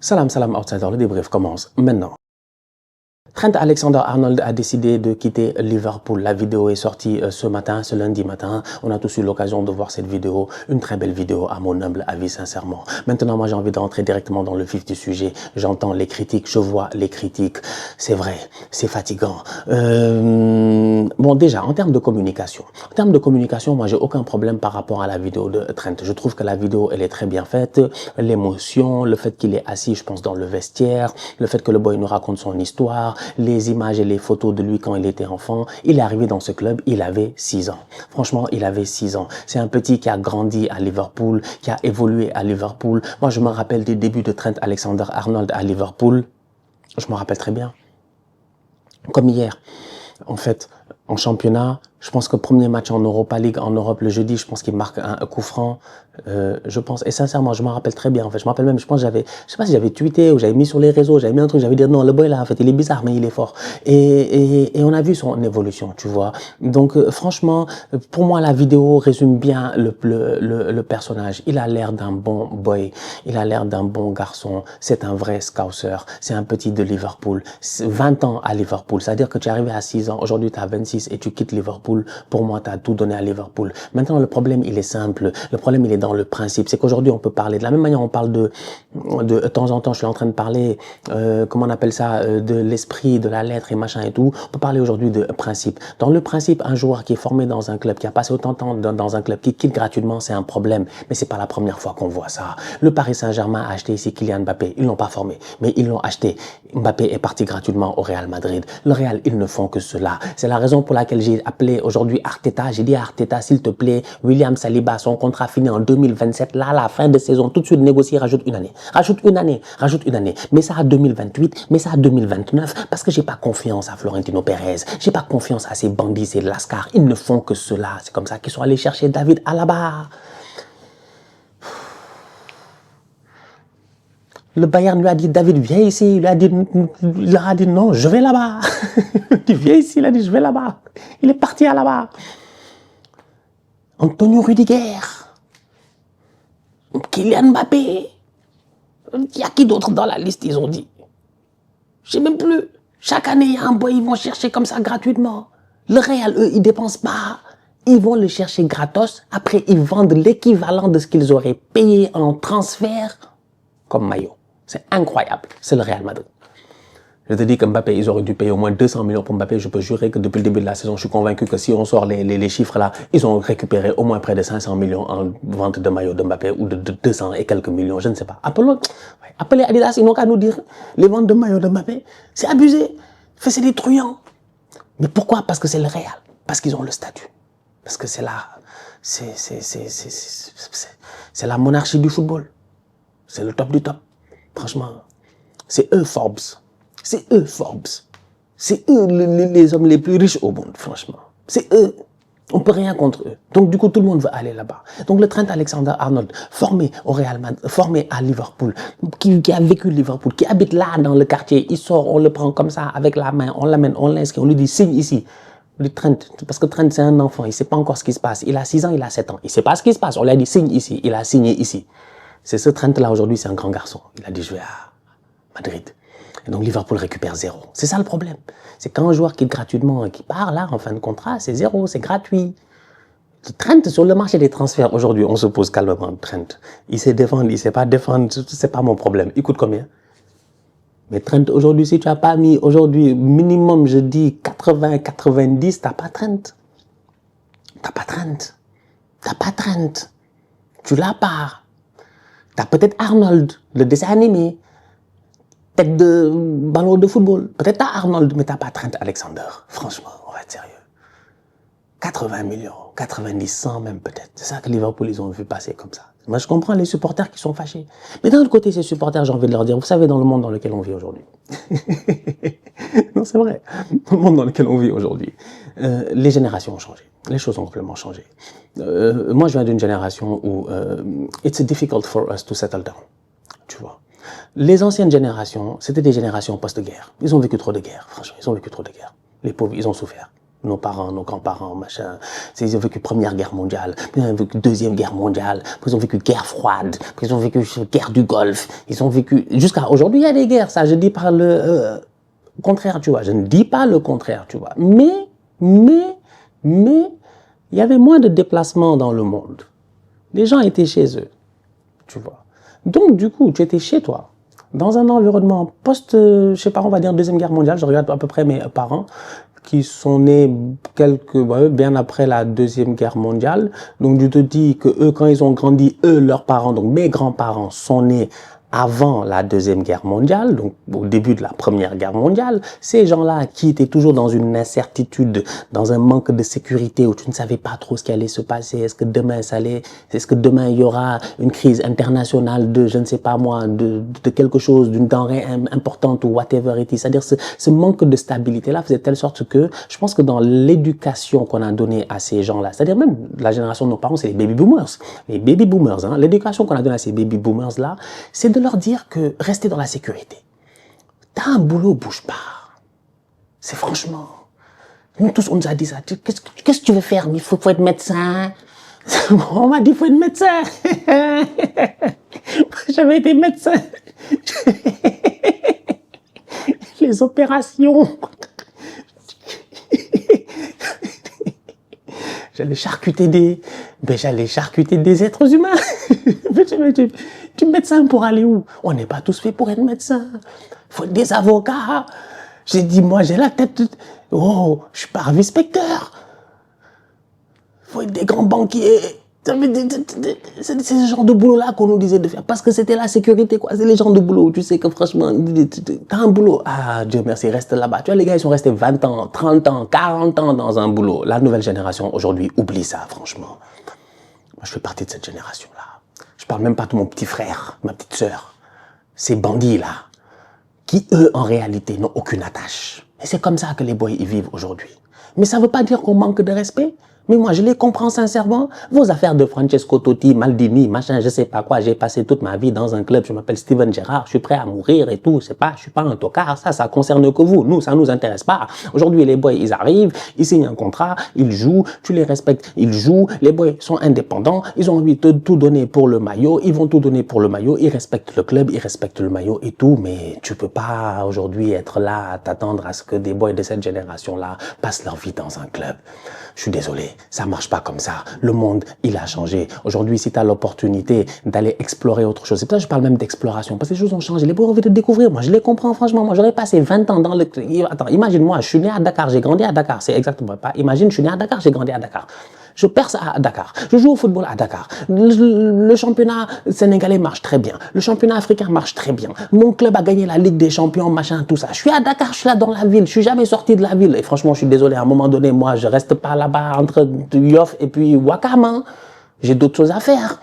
Salam, salam, outsider, le débrief commence maintenant. Trent Alexander-Arnold a décidé de quitter Liverpool. La vidéo est sortie ce matin, ce lundi matin. On a tous eu l'occasion de voir cette vidéo. Une très belle vidéo à mon humble avis, sincèrement. Maintenant, moi, j'ai envie d'entrer directement dans le vif du sujet. J'entends les critiques, je vois les critiques. C'est vrai, c'est fatigant. Bon, déjà, en termes de communication. En termes de communication, moi, j'ai aucun problème par rapport à la vidéo de Trent. Je trouve que la vidéo, elle est très bien faite. L'émotion, le fait qu'il est assis, je pense, dans le vestiaire, le fait que le boy nous raconte son histoire, les images et les photos de lui quand il était enfant. Il est arrivé dans ce club, il avait 6 ans. Franchement, il avait 6 ans. C'est un petit qui a grandi à Liverpool, qui a évolué à Liverpool. Moi, je me rappelle des débuts de Trent Alexander-Arnold à Liverpool. Je me rappelle très bien. Comme hier. En fait, en championnat, je pense que premier match en Europa League, en Europe, le jeudi, je pense qu'il marque un coup franc. Je pense, et sincèrement, je m'en rappelle très bien. En fait, je me rappelle même, je pense, je sais pas si j'avais tweeté ou j'avais mis sur les réseaux, j'avais mis un truc, j'avais dit non, le boy là, en fait, il est bizarre, mais il est fort. Et on a vu son évolution, tu vois. Donc, franchement, pour moi, la vidéo résume bien le personnage. Il a l'air d'un bon boy, il a l'air d'un bon garçon. C'est un vrai scouser. C'est un petit de Liverpool. 20 ans à Liverpool, c'est-à-dire que tu es arrivé à 6 ans, aujourd'hui tu as 26 et tu quittes Liverpool. Pour moi, tu as tout donné à Liverpool. Maintenant, le problème, il est simple. Le problème, il est dans le principe. C'est qu'aujourd'hui, on peut parler. De la même manière, on parle de temps en temps, je suis en train de parler, comment on appelle ça, de l'esprit, de la lettre et machin et tout. On peut parler aujourd'hui de principe. Dans le principe, un joueur qui est formé dans un club, qui a passé autant de temps dans un club, qui quitte gratuitement, c'est un problème. Mais c'est pas la première fois qu'on voit ça. Le Paris Saint-Germain a acheté ici Kylian Mbappé. Ils l'ont pas formé, mais ils l'ont acheté. Mbappé est parti gratuitement au Real Madrid. Le Real, ils ne font que cela. C'est la raison pour laquelle j'ai appelé aujourd'hui Arteta. J'ai dit à Arteta, s'il te plaît, William Saliba, son contrat finit en 2027. Là, à la fin de saison, tout de suite négocier, rajoute une année. Rajoute une année. Mais ça à 2028, mais ça à 2029, parce que j'ai pas confiance à Florentino Pérez. J'ai pas confiance à ces bandits, ces lascars. Ils ne font que cela. C'est comme ça qu'ils sont allés chercher David Alaba. Le Bayern lui a dit, David, viens ici. Il a dit non, je vais là-bas. Tu viens ici, il a dit, je vais là-bas. Il est parti à là-bas. Antonio Rudiger. Kylian Mbappé. Il y a qui d'autre dans la liste, ils ont dit. Je sais même plus. Chaque année, il y a un boy, ils vont chercher comme ça gratuitement. Le Real, eux, ils dépensent pas. Ils vont le chercher gratos. Après, ils vendent l'équivalent de ce qu'ils auraient payé en transfert comme maillot. C'est incroyable. C'est le Real Madrid. Je te dis que Mbappé, ils auraient dû payer au moins 200 millions pour Mbappé. Je peux jurer que depuis le début de la saison, je suis convaincu que si on sort les chiffres là, ils ont récupéré au moins près de 500 millions en vente de maillots de Mbappé ou de 200 et quelques millions, je ne sais pas. Appelez Adidas, ils n'ont qu'à nous dire les ventes de maillots de Mbappé, c'est abusé. C'est des truands. Mais pourquoi? Parce que c'est le Real. Parce qu'ils ont le statut. Parce que c'est la monarchie du football. C'est le top du top. Franchement, c'est eux Forbes. C'est eux Forbes. C'est eux les hommes les plus riches au monde, franchement. C'est eux. On peut rien contre eux. Donc du coup, tout le monde veut aller là-bas. Donc le Trent Alexander-Arnold, formé au Real Madrid, formé à Liverpool, qui a vécu Liverpool, qui habite là dans le quartier, il sort, on le prend comme ça avec la main, on l'amène, on l'inscrit, on lui dit signe ici. Le Trent, parce que Trent c'est un enfant, il sait pas encore ce qui se passe. Il a 6 ans, il a 7 ans, il sait pas ce qui se passe. On lui a dit signe ici, il a signé ici. C'est ce Trent-là aujourd'hui, c'est un grand garçon. Il a dit je vais à Madrid. Et donc Liverpool récupère 0. C'est ça le problème. C'est quand un joueur quitte gratuitement et qui part là en fin de contrat, c'est 0, c'est gratuit. Trent sur le marché des transferts aujourd'hui, on se pose calmement. Trent, il sait défendre, il sait pas défendre, c'est pas mon problème. Il coûte combien? Mais Trent aujourd'hui, si tu as pas mis aujourd'hui minimum, je dis 80, 90, t'as pas Trent. T'as pas Trent. T'as pas Trent. Tu l'as pas. T'as peut-être Arnold, le dessin animé. Tête de ballon de football. Peut-être t'as Arnold, mais t'as pas Trent Alexander. Franchement, on va être sérieux. 80 millions, 90, 100 même peut-être. C'est ça que Liverpool, ils ont vu passer comme ça. Moi, je comprends les supporters qui sont fâchés. Mais d'un autre côté, ces supporters, j'ai envie de leur dire, vous savez, dans le monde dans lequel on vit aujourd'hui. Non, c'est vrai. Dans le monde dans lequel on vit aujourd'hui, les générations ont changé. Les choses ont complètement changé. Moi, je viens d'une génération où it's difficult for us to settle down. Tu vois. Les anciennes générations, c'était des générations post-guerre. Ils ont vécu trop de guerre, franchement. Ils ont vécu trop de guerre. Les pauvres, ils ont souffert. nos parents, nos grands-parents, machin. Ils ont vécu Première Guerre mondiale, puis ils ont vécu Deuxième Guerre mondiale, puis ils ont vécu Guerre froide, puis ils ont vécu Guerre du Golfe, ils ont vécu... Jusqu'à aujourd'hui, il y a des guerres, ça, je dis par le contraire, tu vois. Je ne dis pas le contraire, tu vois. Mais, il y avait moins de déplacements dans le monde. Les gens étaient chez eux, tu vois. Donc, du coup, tu étais chez toi, dans un environnement je sais pas, on va dire Deuxième Guerre mondiale, je regarde à peu près mes parents, qui sont nés bien après la Deuxième Guerre mondiale. Donc, je te dis que eux, quand ils ont grandi, leurs parents, donc mes grands-parents, sont nés avant la Deuxième Guerre mondiale, donc au début de la Première Guerre mondiale. Ces gens-là qui étaient toujours dans une incertitude, dans un manque de sécurité, où tu ne savais pas trop ce qui allait se passer. Est-ce que demain il y aura une crise internationale de, je ne sais pas moi, de quelque chose, d'une denrée importante ou whatever it is. C'est-à-dire ce manque de stabilité-là faisait de telle sorte que je pense que dans l'éducation qu'on a donnée à ces gens-là, c'est-à-dire même la génération de nos parents, c'est les baby boomers. Les baby boomers, hein, l'éducation qu'on a donnée à ces baby boomers-là, c'est de leur dire que restez dans la sécurité. T'as un boulot, bouge pas. C'est franchement... Nous tous, on nous a dit ça. Qu'est-ce que tu veux faire? Il faut être médecin. On m'a dit, il faut être médecin. J'avais été médecin. Les opérations. J'allais charcuter des êtres humains. Tu es médecin pour aller où? On n'est pas tous faits pour être médecin. Il faut être des avocats. J'ai dit, moi, j'ai la tête... Oh, je suis pas un inspecteur. Il faut être des grands banquiers. C'est ce genre de boulot-là qu'on nous disait de faire. Parce que c'était la sécurité, quoi. C'est les genres de boulot où tu sais que franchement, t'as un boulot. Ah, Dieu merci, reste là-bas. Tu vois, les gars, ils sont restés 20 ans, 30 ans, 40 ans dans un boulot. La nouvelle génération, aujourd'hui, oublie ça, franchement. Moi, je fais partie de cette génération-là. Je parle même pas de mon petit frère, ma petite sœur. Ces bandits-là, qui, eux, en réalité, n'ont aucune attache. Et c'est comme ça que les boys y vivent aujourd'hui. Mais ça veut pas dire qu'on manque de respect. Mais moi, je les comprends sincèrement. Vos affaires de Francesco Totti, Maldini, machin, je sais pas quoi. J'ai passé toute ma vie dans un club. Je m'appelle Steven Gerrard. Je suis prêt à mourir et tout. Je suis pas un tocard. Ça concerne que vous. Nous, ça nous intéresse pas. Aujourd'hui, les boys, ils arrivent, ils signent un contrat, ils jouent, tu les respectes, ils jouent. Les boys sont indépendants. Ils ont envie de tout donner pour le maillot. Ils vont tout donner pour le maillot. Ils respectent le club, ils respectent le maillot et tout. Mais tu peux pas aujourd'hui être là à t'attendre à ce que des boys de cette génération-là passent leur vie dans un club. Je suis désolé, ça marche pas comme ça. Le monde, il a changé. Aujourd'hui, si tu as l'opportunité d'aller explorer autre chose, c'est pour ça que je parle même d'exploration, parce que les choses ont changé. Les boys ont envie de découvrir. Moi, je les comprends, franchement. Moi, j'aurais passé 20 ans dans le... Attends, imagine-moi, je suis né à Dakar, j'ai grandi à Dakar. C'est exactement pas. Imagine, je suis né à Dakar, j'ai grandi à Dakar. Je perce à Dakar. Je joue au football à Dakar. Le championnat sénégalais marche très bien. Le championnat africain marche très bien. Mon club a gagné la Ligue des Champions, machin, tout ça. Je suis à Dakar, je suis là dans la ville. Je suis jamais sorti de la ville. Et franchement, je suis désolé. À un moment donné, moi, je reste pas là-bas entre Yoff et puis Ouakam. Hein. J'ai d'autres choses à faire.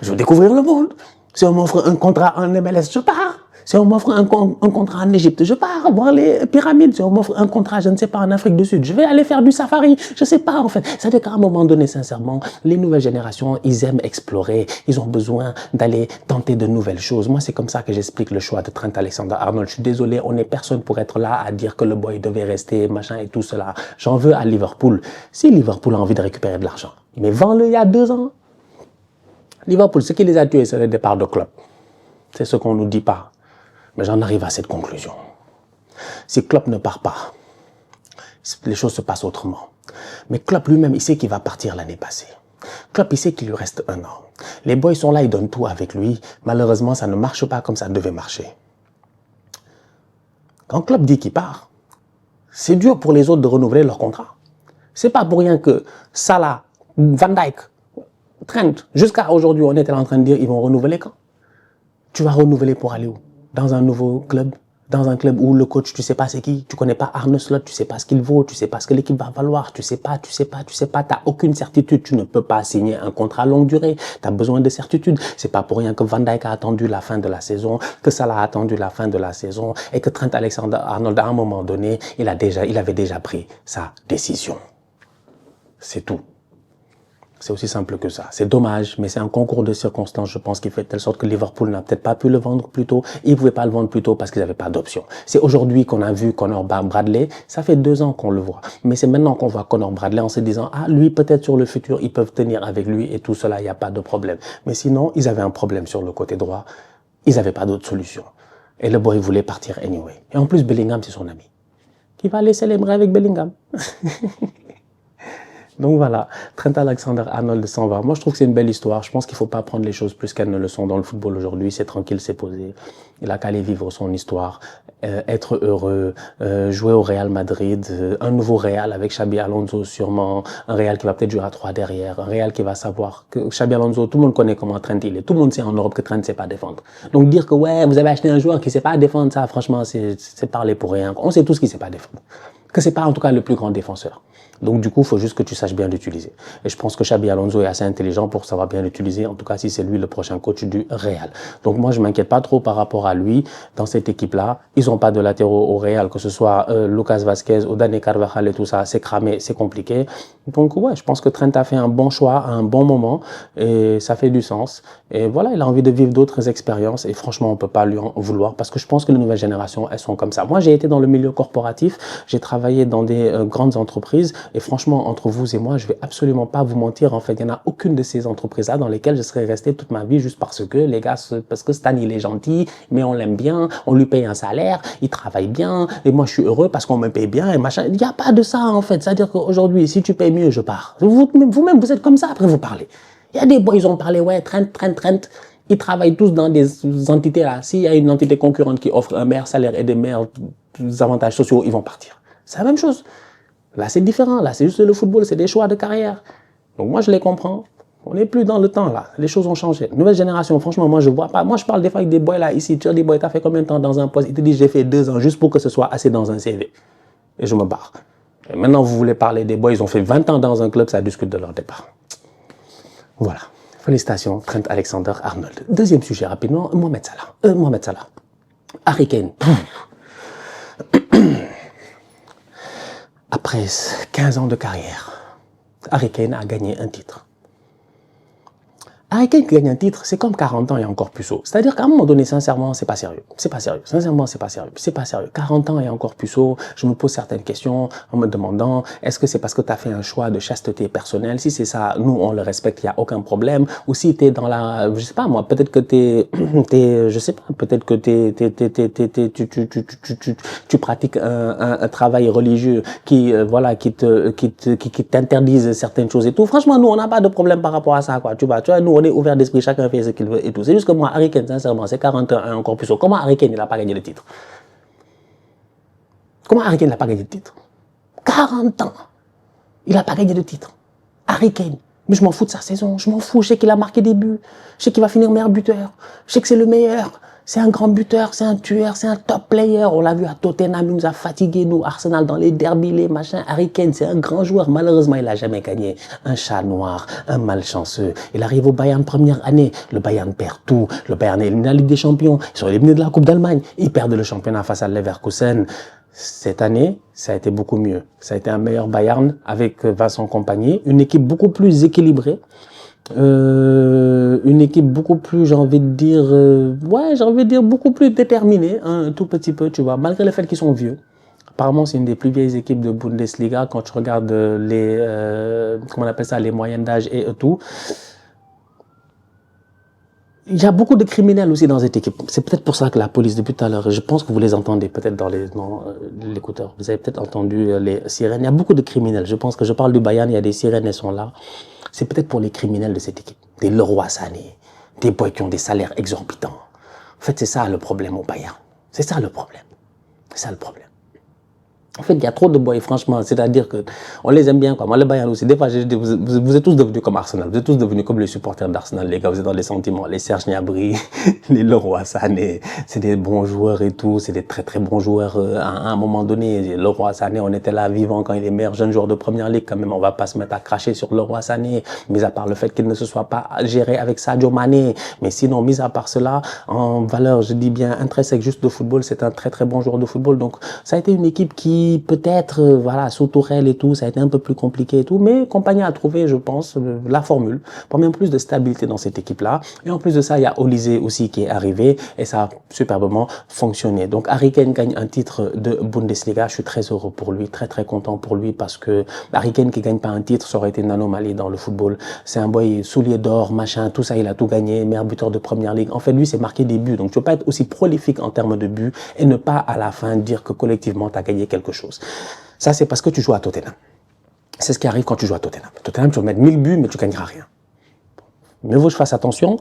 Je veux découvrir le monde. Si on m'offre un contrat en MLS, je pars. Si on m'offre un contrat en Égypte, je pars voir les pyramides. Si on m'offre un contrat, je ne sais pas, en Afrique du Sud, je vais aller faire du safari. Je sais pas, en fait. C'est-à-dire qu'à un moment donné, sincèrement, les nouvelles générations, ils aiment explorer. Ils ont besoin d'aller tenter de nouvelles choses. Moi, c'est comme ça que j'explique le choix de Trent Alexander-Arnold. Je suis désolé, on n'est personne pour être là à dire que le boy devait rester, machin et tout cela. J'en veux à Liverpool. Si Liverpool a envie de récupérer de l'argent, mais vends-le il y a 2 ans. Liverpool, ce qui les a tués, c'est le départ de Klopp. C'est ce qu'on nous dit pas. Mais j'en arrive à cette conclusion. Si Klopp ne part pas, les choses se passent autrement. Mais Klopp lui-même, il sait qu'il va partir l'année passée. Klopp, il sait qu'il lui reste 1 an. Les boys sont là, ils donnent tout avec lui. Malheureusement, ça ne marche pas comme ça devait marcher. Quand Klopp dit qu'il part, c'est dur pour les autres de renouveler leur contrat. C'est pas pour rien que Salah, Van Dijk, Trent, jusqu'à aujourd'hui, on était en train de dire ils vont renouveler quand? Tu vas renouveler pour aller où? Dans un nouveau club, dans un club où le coach, tu sais pas c'est qui, tu connais pas Arne Slot, tu sais pas ce qu'il vaut, tu sais pas ce que l'équipe va valoir, tu sais pas, t'as aucune certitude, tu ne peux pas signer un contrat à longue durée, t'as besoin de certitude. C'est pas pour rien que Van Dijk a attendu la fin de la saison, que Salah a attendu la fin de la saison et que Trent Alexander-Arnold, à un moment donné, il avait déjà pris sa décision. C'est tout. C'est aussi simple que ça. C'est dommage, mais c'est un concours de circonstances, je pense, qui fait de telle sorte que Liverpool n'a peut-être pas pu le vendre plus tôt. Ils ne pouvaient pas le vendre plus tôt parce qu'ils n'avaient pas d'option. C'est aujourd'hui qu'on a vu Connor Bradley. Ça fait 2 ans qu'on le voit. Mais c'est maintenant qu'on voit Connor Bradley en se disant, ah, lui, peut-être sur le futur, ils peuvent tenir avec lui et tout cela, il n'y a pas de problème. Mais sinon, ils avaient un problème sur le côté droit. Ils n'avaient pas d'autre solution. Et le boy voulait partir anyway. Et en plus, Bellingham, c'est son ami. Qui va aller célébrer avec Bellingham. Donc voilà, Trent Alexander-Arnold s'en va. Moi, je trouve que c'est une belle histoire. Je pense qu'il ne faut pas prendre les choses plus qu'elles ne le sont dans le football aujourd'hui. C'est tranquille, c'est posé. Il a qu'à aller vivre son histoire, être heureux, jouer au Real Madrid, un nouveau Real avec Xabi Alonso sûrement, un Real qui va peut-être jouer à 3 derrière, un Real qui va savoir que Xabi Alonso, tout le monde connaît comment Trent il est. Tout le monde sait en Europe que Trent ne sait pas défendre. Donc dire que ouais, vous avez acheté un joueur qui ne sait pas défendre, ça franchement, c'est parler pour rien. On sait tous qu'il ne sait pas défendre. Que c'est pas en tout cas le plus grand défenseur. Donc du coup, il faut juste que tu saches bien l'utiliser. Et je pense que Xabi Alonso est assez intelligent pour savoir bien l'utiliser, en tout cas si c'est lui le prochain coach du Real. Donc moi, je m'inquiète pas trop par rapport à lui dans cette équipe-là. Ils n'ont pas de latéraux au Real, que ce soit Lucas Vazquez ou Dani Carvajal et tout ça, c'est cramé, c'est compliqué. Donc ouais, je pense que Trent a fait un bon choix à un bon moment et ça fait du sens. Et voilà, il a envie de vivre d'autres expériences et franchement, on peut pas lui en vouloir parce que je pense que les nouvelles générations, elles sont comme ça. Moi, j'ai été dans le milieu corporatif, j'ai travaillé dans des grandes entreprises et franchement, entre vous et moi, je vais absolument pas vous mentir. En fait, il n'y en a aucune de ces entreprises-là dans lesquelles je serais resté toute ma vie juste parce que les gars, parce que Stan, il est gentil, mais on l'aime bien, on lui paye un salaire, il travaille bien et moi, je suis heureux parce qu'on me paye bien et machin. Il n'y a pas de ça, en fait. C'est-à-dire qu'aujourd'hui, si tu payes mieux, je pars. Vous-même, vous êtes comme ça, après vous parlez. Il y a des boys, ils ont parlé, ouais, Trent. Ils travaillent tous dans des entités là. S'il y a une entité concurrente qui offre un meilleur salaire et des meilleurs avantages sociaux, ils vont partir. C'est la même chose. Là, c'est différent. Là, c'est juste le football, c'est des choix de carrière. Donc moi, je les comprends. On n'est plus dans le temps là. Les choses ont changé. Nouvelle génération, franchement, moi, je vois pas. Moi, je parle des fois avec des boys là ici. Tu dis, boy, t'as fait combien de temps dans un poste? Ils te disent, j'ai fait 2 ans juste pour que ce soit assez dans un CV. Et je me barre. Et maintenant, vous voulez parler des boys, ils ont fait 20 ans dans un club, ça discute de leur départ. Voilà. Félicitations, Trent Alexander-Arnold. Deuxième sujet, rapidement, Mohamed Salah. Harry Kane. Après 15 ans de carrière, Harry Kane a gagné un titre. Harry Kane qui gagne un titre, c'est comme 40 ans et encore plus haut. C'est-à-dire qu'à un moment donné, sincèrement, c'est pas sérieux. C'est pas sérieux. Sincèrement, c'est pas sérieux. C'est pas sérieux. 40 ans et encore plus haut, je me pose certaines questions en me demandant, est-ce que c'est parce que tu as fait un choix de chasteté personnelle? Si c'est ça, nous, on le respecte, il n'y a aucun problème. Ou si tu es dans la, je sais pas moi, peut-être que je sais pas, peut-être que tu pratiques un travail religieux qui, voilà, qui t'interdise certaines choses et tout. Franchement, nous, on n'a pas de problème par rapport à ça, quoi. Tu vois, nous, on est ouvert d'esprit, chacun fait ce qu'il veut et tout. C'est juste que moi, Harry Kane, sincèrement, c'est 41 ans encore plus haut. Comment Harry Kane, il n'a pas gagné le titre? Comment Harry Kane n'a pas gagné le titre? 40 ans. Il n'a pas gagné de titre. Harry Kane. Mais je m'en fous de sa saison. Je m'en fous. Je sais qu'il a marqué des buts. Je sais qu'il va finir meilleur buteur. Je sais que c'est le meilleur. C'est un grand buteur, c'est un tueur, c'est un top player. On l'a vu à Tottenham, il nous a fatigués, nous, Arsenal, dans les derbys, les machins. Harry Kane, c'est un grand joueur. Malheureusement, il n'a jamais gagné. Un chat noir, un malchanceux. Il arrive au Bayern première année. Le Bayern perd tout. Le Bayern est éliminé de la Ligue des Champions. Ils sont éliminés de la Coupe d'Allemagne. Ils perdent le championnat face à Leverkusen. Cette année, ça a été beaucoup mieux. Ça a été un meilleur Bayern avec Vincent Kompany. Une équipe beaucoup plus équilibrée. Une équipe beaucoup plus, j'ai envie de dire, beaucoup plus déterminée, hein, un tout petit peu, tu vois, malgré le fait qu'ils sont vieux. Apparemment, c'est une des plus vieilles équipes de Bundesliga quand tu regardes comment on appelle ça, les moyennes d'âge et tout. Il y a beaucoup de criminels aussi dans cette équipe. C'est peut-être pour ça que la police, depuis tout à l'heure, je pense que vous les entendez peut-être dans l'écouteur. Vous avez peut-être entendu les sirènes. Il y a beaucoup de criminels. Je pense que je parle du Bayern, il y a des sirènes, elles sont là. C'est peut-être pour les criminels de cette équipe. Des Leroy Sané, des boys qui ont des salaires exorbitants. En fait, c'est ça le problème au Bayern. C'est ça le problème. C'est ça le problème. En fait, il y a trop de boys, franchement. C'est-à-dire que on les aime bien, quoi. Moi, le Bayern aussi. Des fois, vous êtes tous devenus comme Arsenal. Vous êtes tous devenus comme les supporters d'Arsenal, les gars. Vous êtes dans les sentiments. Les Serge Gnabry, les Leroy Sané. C'est des bons joueurs et tout. C'est des très, très bons joueurs. À un moment donné, Leroy Sané, on était là vivant quand il est meilleur jeune joueur de première ligue. Quand même, on va pas se mettre à cracher sur Leroy Sané. Mis à part le fait qu'il ne se soit pas géré avec Sadio Mané. Mais sinon, mis à part cela, en valeur, je dis bien intrinsèque juste de football, c'est un très, très bon joueur de football. Donc, ça a été une équipe qui Chelsea, peut-être, voilà, sous Tourelle et tout, ça a été un peu plus compliqué et tout, mais Kompany a trouvé, je pense, la formule pour même plus de stabilité dans cette équipe-là. Et en plus de ça, il y a Olise aussi qui est arrivé et ça a superbement fonctionné. Donc, Harry Kane gagne un titre de Bundesliga. Je suis très heureux pour lui, très très content pour lui parce que Harry Kane qui gagne pas un titre, ça aurait été une anomalie dans le football. C'est un boy soulier d'or, machin, tout ça, il a tout gagné, meilleur buteur de première ligue. En fait, lui, c'est marqué des buts. Donc, tu peux pas être aussi prolifique en termes de buts et ne pas à la fin dire que collectivement, tu as gagné quelque chose. Ça, c'est parce que tu joues à Tottenham. C'est ce qui arrive quand tu joues à Tottenham. Tottenham, tu vas mettre 1000 buts, mais tu gagneras rien. Mais vaut que je fasse attention.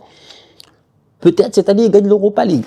Peut-être cette année, il gagne l'Europa League.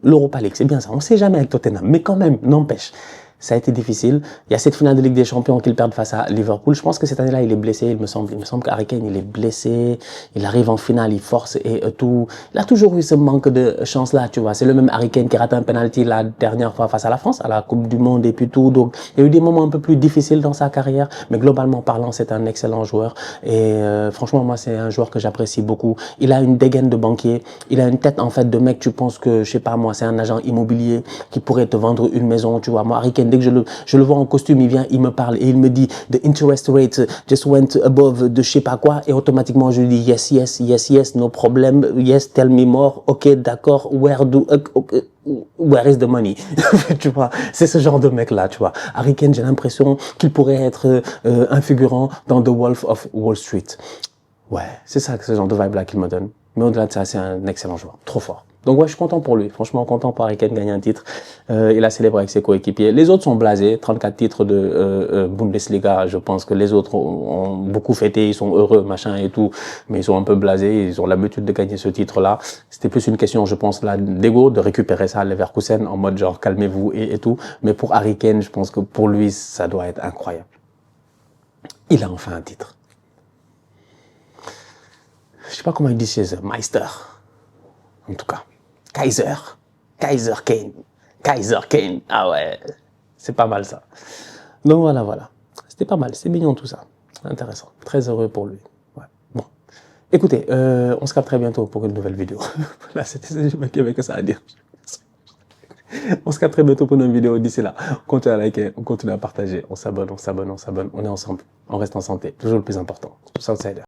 L'Europa League, c'est bien ça. On ne sait jamais avec Tottenham, mais quand même, n'empêche. Ça a été difficile. Il y a cette finale de Ligue des Champions qu'ils perdent face à Liverpool. Je pense que cette année-là, il est blessé, il me semble. Il me semble qu'Harry Kane, il est blessé. Il arrive en finale, il force et tout. Il a toujours eu ce manque de chance-là, tu vois. C'est le même Harry Kane qui rate un penalty la dernière fois face à la France, à la Coupe du Monde et puis tout. Donc, il y a eu des moments un peu plus difficiles dans sa carrière. Mais globalement parlant, c'est un excellent joueur. Et franchement, moi, c'est un joueur que j'apprécie beaucoup. Il a une dégaine de banquier. Il a une tête, en fait, de mec, tu penses que, je sais pas moi, c'est un agent immobilier qui pourrait te vendre une maison, tu vois. Moi, Harry Kane, dès que je le vois en costume, il vient, il me parle et il me dit the interest rate just went above de je sais pas quoi et automatiquement je lui dis yes, yes, yes, yes, no problem, yes, tell me more, ok, d'accord, where is the money? Tu vois, c'est ce genre de mec là, tu vois. Harry Kane, j'ai l'impression qu'il pourrait être un figurant dans The Wolf of Wall Street. Ouais, c'est ça, ce genre de vibe là qu'il me donne. Mais au-delà de ça, c'est un excellent joueur, trop fort. Donc ouais, je suis content pour lui. Franchement, content pour Harry Kane gagner un titre. Il a célébré avec ses coéquipiers. Les autres sont blasés. 34 titres de Bundesliga. Je pense que les autres ont beaucoup fêté. Ils sont heureux, machin et tout. Mais ils sont un peu blasés. Ils ont l'habitude de gagner ce titre-là. C'était plus une question, je pense, là, d'ego, de récupérer ça à Leverkusen en mode genre calmez-vous et tout. Mais pour Harry Kane, je pense que pour lui, ça doit être incroyable. Il a enfin un titre. Je sais pas comment ils disent chez eux. Meister. En tout cas. Kaiser Kane. Kaiser Kane. Ah ouais. C'est pas mal ça. Donc voilà. C'était pas mal. C'est mignon tout ça. Intéressant. Très heureux pour lui. Ouais. Bon. Écoutez, on se capte très bientôt pour une nouvelle vidéo. Là, c'était je m'inquiète que ça à dire. On se capte très bientôt pour une vidéo. D'ici là, on continue à liker, on continue à partager. On s'abonne. On est ensemble. On reste en santé. Toujours le plus important. Tous outsider.